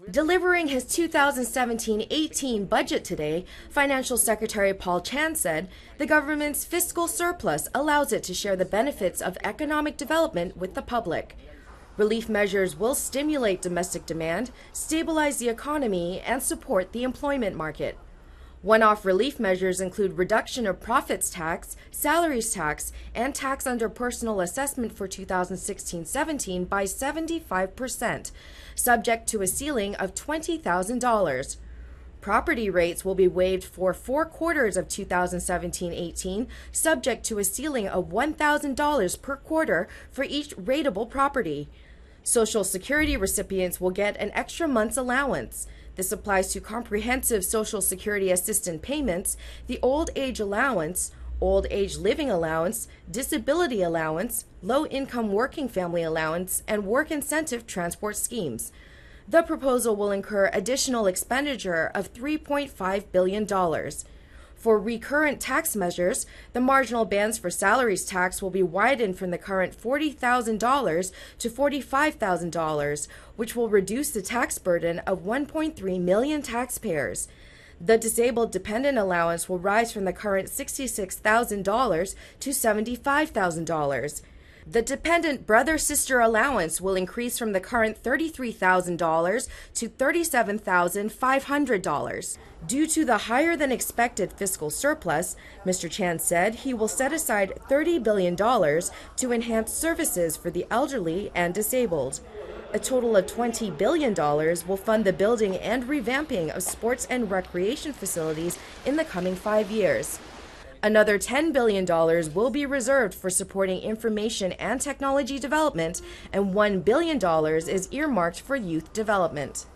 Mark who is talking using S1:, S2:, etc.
S1: Delivering his 2017-18 budget today, Financial Secretary Paul Chan said the government's fiscal surplus allows it to share the benefits of economic development with the public. Relief measures will stimulate domestic demand, stabilize the economy, and support the employment market. One-off relief measures include reduction of profits tax, salaries tax, and tax under personal assessment for 2016-17 by 75%, subject to a ceiling of $20,000. Property rates will be waived for 4 quarters of 2017-18, subject to a ceiling of $1,000 per quarter for each rateable property. Social Security recipients will get an extra month's allowance. This applies to comprehensive Social Security assistance payments, the Old Age Allowance, Old Age Living Allowance, Disability Allowance, Low-Income Working Family Allowance, and Work Incentive Transport Schemes. The proposal will incur additional expenditure of $3.5 billion. For recurrent tax measures, the marginal bands for salaries tax will be widened from the current $40,000 to $45,000, which will reduce the tax burden of 1.3 million taxpayers. The disabled dependent allowance will rise from the current $66,000 to $75,000. The dependent brother-sister allowance will increase from the current $33,000 to $37,500. Due to the higher-than-expected fiscal surplus, Mr. Chan said he will set aside $30 billion to enhance services for the elderly and disabled. A total of $20 billion will fund the building and revamping of sports and recreation facilities in the coming 5 years. Another $10 billion will be reserved for supporting information and technology development, and $1 billion is earmarked for youth development.